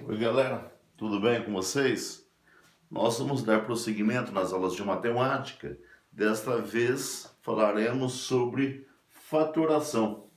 Oi, galera, tudo bem com vocês? Nós vamos dar prosseguimento nas aulas de matemática. Desta vez falaremos sobre fatoração. O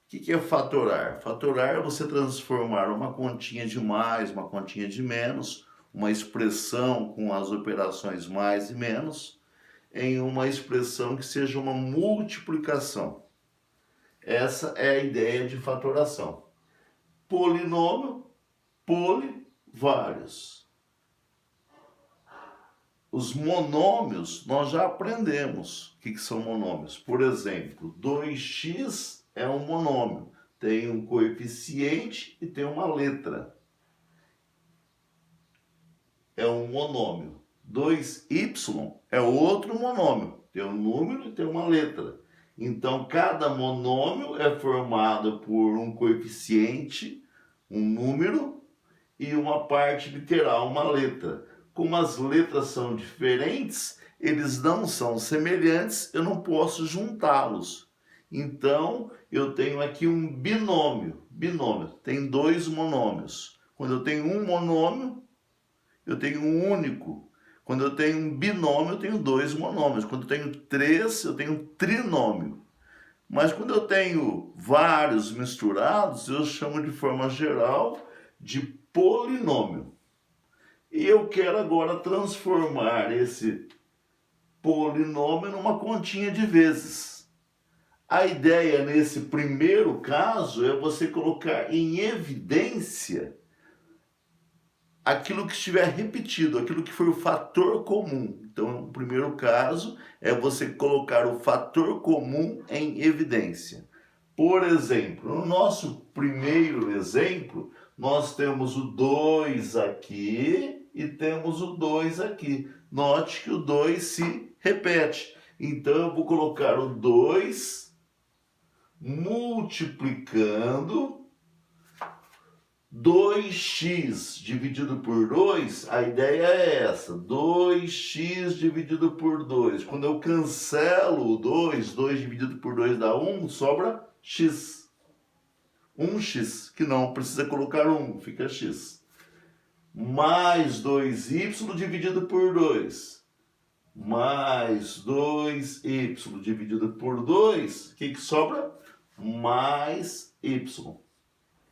que é fatorar? Fatorar é você transformar uma continha de mais, uma continha de menos, uma expressão com as operações mais e menos, em uma expressão que seja uma multiplicação. Essa é a ideia de fatoração. Polinômio, vários. Os monômios nós já aprendemos o que são monômios. Por exemplo, 2x é um monômio. Tem um coeficiente e tem uma letra. É um monômio. 2y é outro monômio. Tem um número e tem uma letra. Então, cada monômio é formado por um coeficiente, um número e uma parte literal, uma letra. Como as letras são diferentes, eles não são semelhantes, eu não posso juntá-los. Então, eu tenho aqui um binômio. Binômio, tem dois monômios. Quando eu tenho um monômio, eu tenho um único. Quando eu tenho um binômio, eu tenho dois monômios. Quando eu tenho três, eu tenho um trinômio. Mas quando eu tenho vários misturados, eu chamo de forma geral de polinômio. E eu quero agora transformar esse polinômio numa continha de vezes. A ideia nesse primeiro caso é você colocar em evidência aquilo que estiver repetido, aquilo que foi o fator comum. Então, o primeiro caso é você colocar o fator comum em evidência. Por exemplo, no nosso primeiro exemplo, nós temos o 2 aqui e temos o 2 aqui. Note que o 2 se repete. Então, eu vou colocar o 2 multiplicando 2x dividido por 2, a ideia é essa, 2x dividido por 2. Quando eu cancelo o 2, 2 dividido por 2 dá 1, sobra x. 1x, que não precisa colocar 1, fica x. Mais 2y dividido por 2. Mais 2y dividido por 2, o que sobra? Mais y.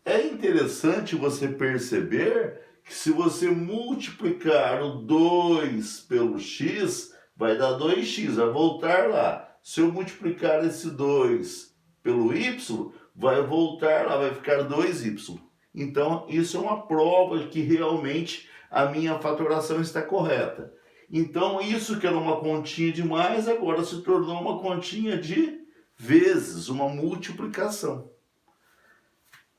É interessante você perceber que se você multiplicar o 2 pelo x, vai dar 2x, vai voltar lá. Se eu multiplicar esse 2 pelo y, vai voltar lá, vai ficar 2y. Então, isso é uma prova de que realmente a minha fatoração está correta. Então, isso que era uma continha de mais, agora se tornou uma continha de vezes, uma multiplicação.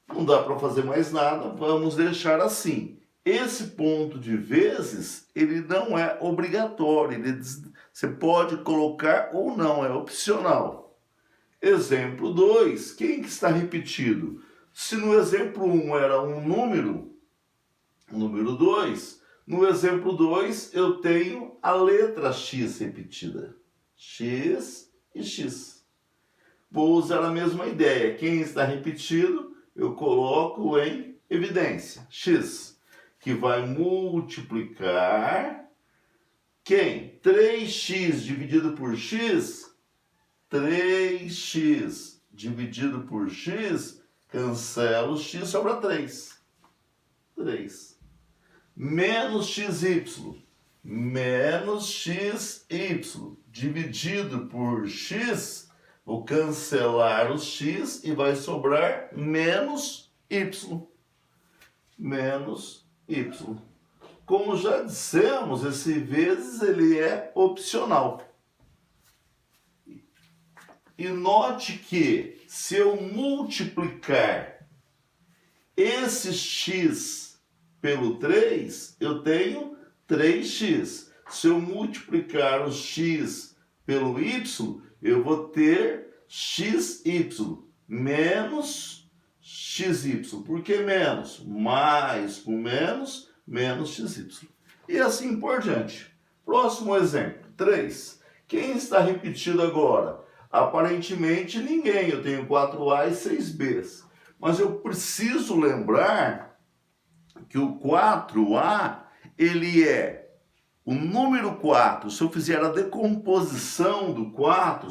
Não dá para fazer mais nada, vamos deixar assim. Esse ponto de vezes, ele não é obrigatório, você pode colocar ou não, é opcional. Exemplo 2, quem que está repetido? Se no exemplo 1 era um número 2, no exemplo 2 eu tenho a letra x repetida. X e x. Vou usar a mesma ideia, quem está repetido eu coloco em evidência, x, que vai multiplicar quem? 3x dividido por x, 3x dividido por x, cancela o x, sobra 3. 3. Menos xy, menos xy dividido por x, vou cancelar o x e vai sobrar menos y. Menos y. Como já dissemos, esse vezes ele é opcional. E note que se eu multiplicar esse x pelo 3, eu tenho 3x. Se eu multiplicar o x pelo y, eu vou ter xy menos xy. Por que menos? Mais com menos, menos xy. E assim por diante. Próximo exemplo, 3. Quem está repetido agora? Aparentemente ninguém. Eu tenho 4A e 6Bs. Mas eu preciso lembrar que o 4A, ele é o número 4. Se eu fizer a decomposição do 4,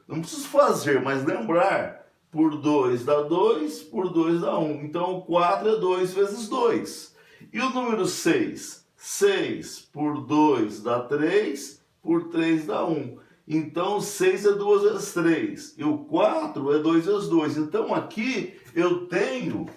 não preciso fazer, mas lembrar, por 2 dá 2, por 2 dá 1. Então, o 4 é 2 vezes 2. E o número 6? 6 por 2 dá 3, por 3 dá 1. Então, 6 é 2 vezes 3. E o 4 é 2 vezes 2. Então, aqui eu tenho,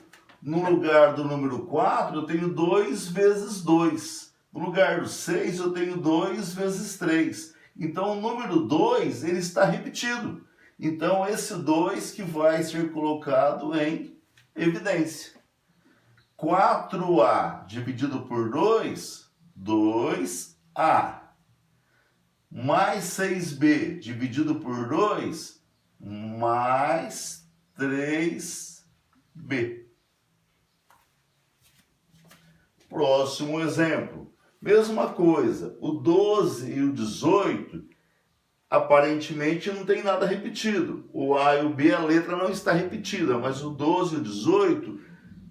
no lugar do número 4, eu tenho 2 vezes 2. No lugar do 6, eu tenho 2 vezes 3. Então, o número 2, ele está repetido. Então, esse 2 que vai ser colocado em evidência. 4A dividido por 2, 2A. Mais 6B dividido por 2, mais 3B. Próximo exemplo. Mesma coisa, o 12 e o 18, aparentemente não tem nada repetido. O A e o B, a letra não está repetida, mas o 12 e o 18,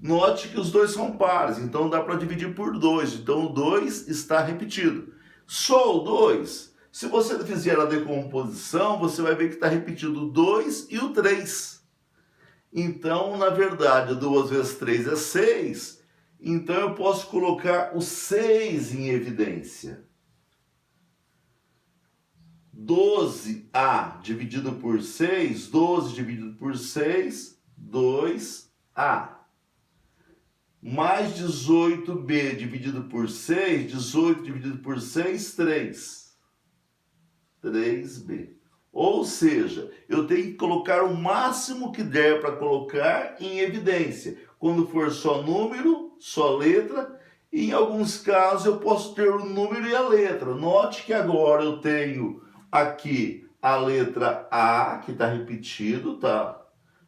note que os dois são pares, então dá para dividir por 2. Então o 2 está repetido. Só o 2, se você fizer a decomposição, você vai ver que está repetido o 2 e o 3. Então, na verdade, 2 vezes 3 é 6. Então, eu posso colocar o 6 em evidência. 12A dividido por 6, 12 dividido por 6, 2A. Mais 18B dividido por 6, 18 dividido por 6, 3. 3B. Ou seja, eu tenho que colocar o máximo que der para colocar em evidência. Quando for só número, só letra, e em alguns casos eu posso ter o número e a letra. Note que agora eu tenho aqui a letra A, que está repetido, tá?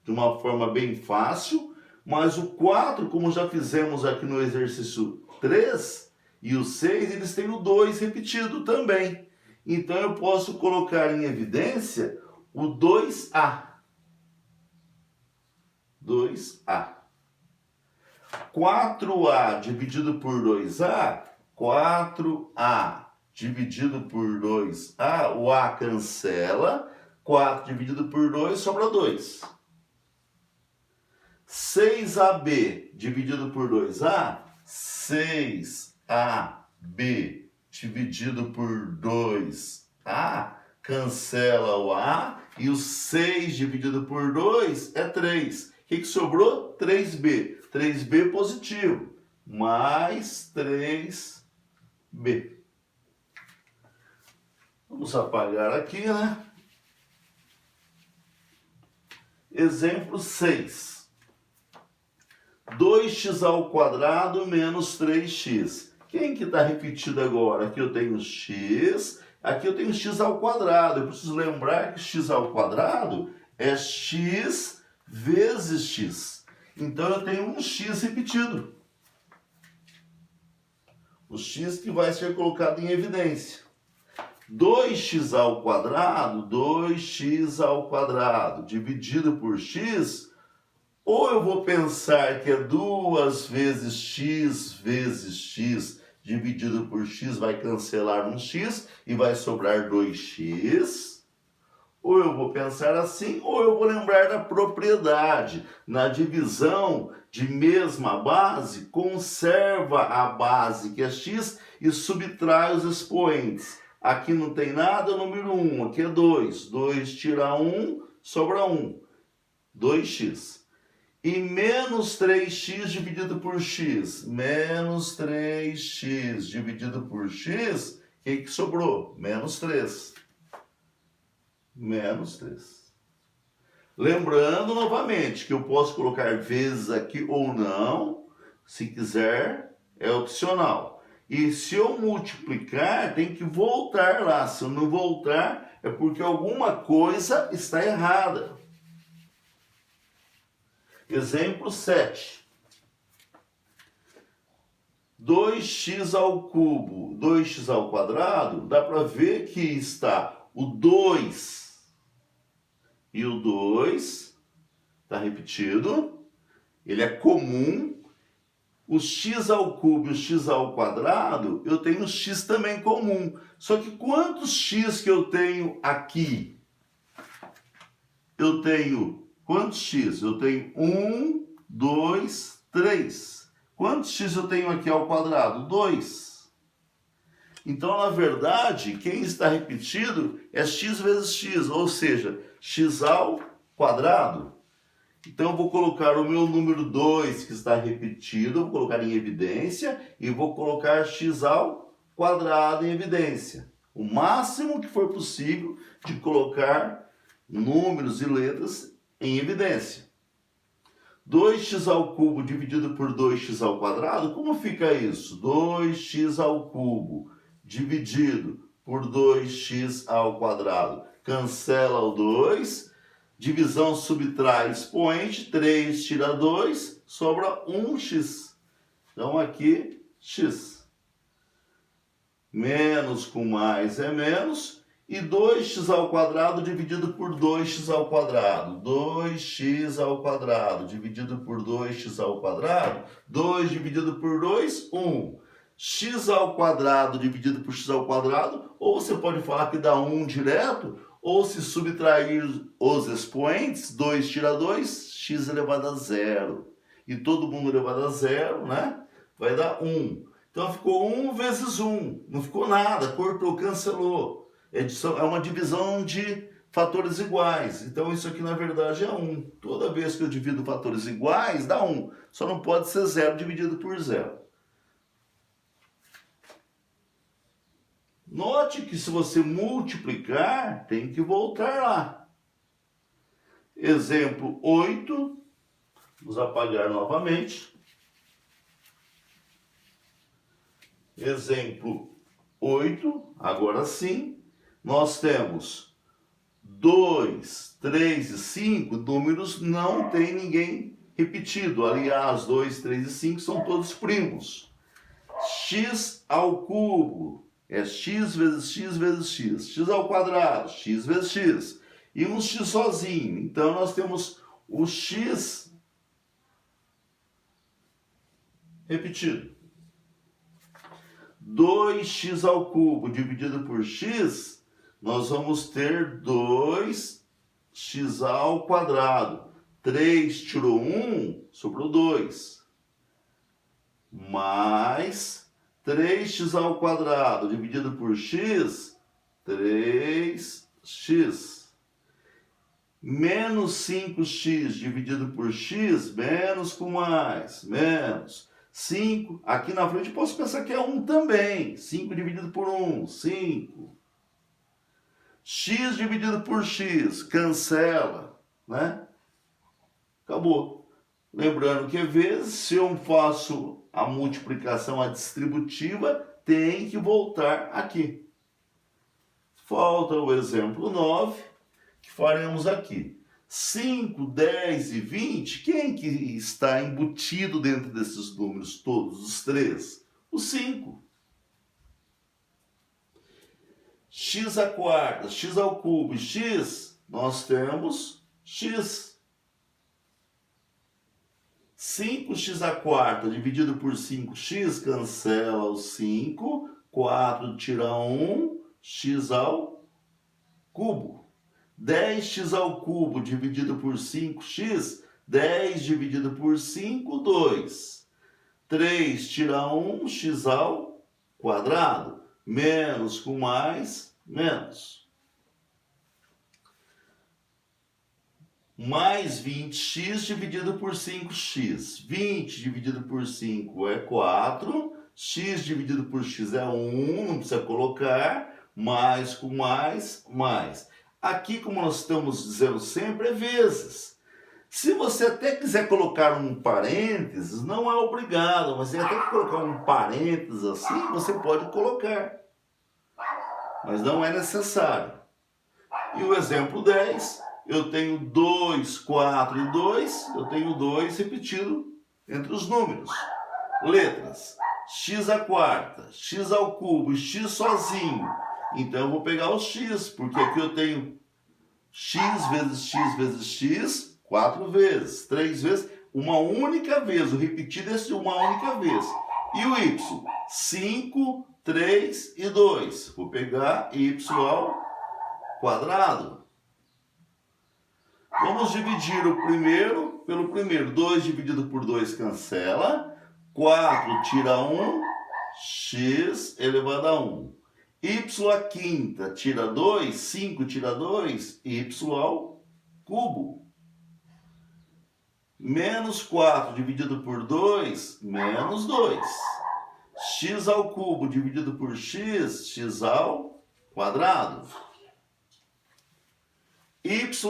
De uma forma bem fácil, mas o 4, como já fizemos aqui no exercício 3, e o 6, eles têm o 2 repetido também. Então, eu posso colocar em evidência o 2A. 2A. 4A dividido por 2A, 4A dividido por 2A, o A cancela, 4 dividido por 2 sobra 2. 6AB dividido por 2A, 6AB dividido por 2A, cancela o A, e o 6 dividido por 2 é 3. O que sobrou? 3B. 3B positivo, mais 3B. Vamos apagar aqui, né? Exemplo 6. 2x ao quadrado menos 3x. Quem que está repetido agora? Aqui eu tenho x, aqui eu tenho x ao quadrado. Eu preciso lembrar que x ao quadrado é x vezes x. Então eu tenho um x repetido. O x que vai ser colocado em evidência. 2x ao quadrado, 2x ao quadrado, dividido por x, ou eu vou pensar que é 2 vezes x, dividido por x, vai cancelar um x e vai sobrar 2x. Ou eu vou pensar assim, ou eu vou lembrar da propriedade. Na divisão de mesma base, conserva a base, que é x, e subtrai os expoentes. Aqui não tem nada, número 1, aqui é 2. 2 tira 1, sobra 1. 2x. E menos 3x dividido por x. Menos 3x dividido por x, o que sobrou? Menos 3. Menos 3. Lembrando novamente que eu posso colocar vezes aqui ou não, se quiser, é opcional. E se eu multiplicar, tem que voltar lá. Se eu não voltar, é porque alguma coisa está errada. Exemplo 7. 2x ao cubo, 2x ao quadrado, dá para ver que está o 2 e o 2, está repetido, ele é comum. o x ao cubo e o x ao quadrado, eu tenho x também comum. Só que quantos x que eu tenho aqui? Eu tenho quantos x? Eu tenho 1, 2, 3. Quantos x eu tenho aqui ao quadrado? 2. Então, na verdade, quem está repetido é x vezes x, ou seja, x ao quadrado. Então, eu vou colocar o meu número 2, que está repetido, vou colocar em evidência, e vou colocar x ao quadrado em evidência. O máximo que for possível de colocar números e letras em evidência. 2x ao cubo dividido por 2x ao quadrado, como fica isso? 2x ao cubo dividido por 2x ao quadrado. Cancela o 2, divisão subtrai expoente, 3 tira 2, sobra 1x. Então aqui, x. Menos com mais é menos. E 2x ao quadrado dividido por 2x ao quadrado. 2x ao quadrado dividido por 2x ao quadrado. 2 dividido por 2, 1. X ao quadrado dividido por x ao quadrado. Ou você pode falar que dá 1 direto. Ou se subtrair os expoentes, 2 tira 2, x elevado a 0. E todo mundo elevado a 0, né? Vai dar 1. Então ficou 1 vezes 1. Não ficou nada, cortou, cancelou. É uma divisão de fatores iguais. Então isso aqui na verdade é 1. Toda vez que eu divido fatores iguais, dá 1. Só não pode ser 0 dividido por 0. Note que se você multiplicar, tem que voltar lá. Exemplo 8. Vamos apagar novamente. Exemplo 8. Agora sim. Nós temos 2, 3 e 5, números não tem ninguém repetido. Aliás, 2, 3 e 5 são todos primos. X ao cubo é x vezes x vezes x. X ao quadrado, x vezes x. E um x sozinho. Então, nós temos o x repetido. 2x ao cubo dividido por x, nós vamos ter 2x ao quadrado. 3 tirou 1, sobrou 2. Mais 3x ao quadrado dividido por x, 3x. Menos 5x dividido por x, menos com mais, menos. 5, aqui na frente eu posso pensar que é 1 também. 5 dividido por 1, 5. X dividido por x, cancela, né? Acabou. Lembrando que, às vezes, se eu faço a multiplicação a distributiva, tem que voltar aqui. Falta o exemplo 9, que faremos aqui. 5, 10 e 20, quem que está embutido dentro desses números todos, os 3? O 5. X à quarta, x ao cubo e x, nós temos x. 5x à quarta dividido por 5x, cancela o 5. 4 tira 1, x ao cubo. 10x ao cubo dividido por 5x, 10 dividido por 5, 2. 3 tira 1, x ao quadrado. Menos com mais, menos. Mais 20x dividido por 5x. 20 dividido por 5 é 4. X dividido por x é 1, não precisa colocar. Mais com mais, mais. Aqui, como nós estamos dizendo sempre, é vezes. Se você até quiser colocar um parênteses, não é obrigado, mas se até colocar um parênteses assim, você pode colocar. Mas não é necessário. E o exemplo 10, eu tenho 2, 4 e 2, eu tenho 2 repetido entre os números. Letras, x à quarta, x ao cubo e x sozinho. Então eu vou pegar o x, porque aqui eu tenho x vezes x vezes x, 4 vezes, 3 vezes, uma única vez, o repetido é uma única vez. E o y? 5, 3 e 2. Vou pegar y ao quadrado. Vamos dividir o primeiro pelo primeiro. 2 dividido por 2 cancela. 4 tira 1, x elevado a 1. Y à quinta tira 2, 5 tira 2, y ao cubo. Menos 4 dividido por 2, menos 2. X ao cubo dividido por x, x ao quadrado. Y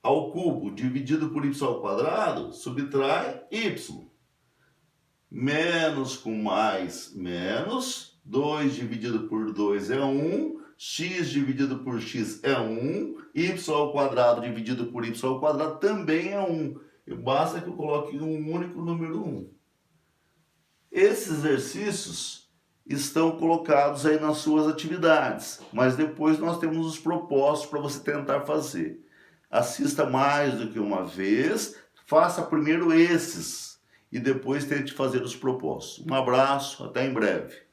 ao cubo dividido por y ao quadrado, subtrai y. Menos com mais, menos. 2 dividido por 2 é 1. X dividido por x é 1. Y ao quadrado dividido por y ao quadrado também é 1. Basta que eu coloque um único número 1. Esses exercícios estão colocados aí nas suas atividades, mas depois nós temos os propostos para você tentar fazer. Assista mais do que uma vez, faça primeiro esses e depois tente fazer os propostos. Um abraço, até em breve.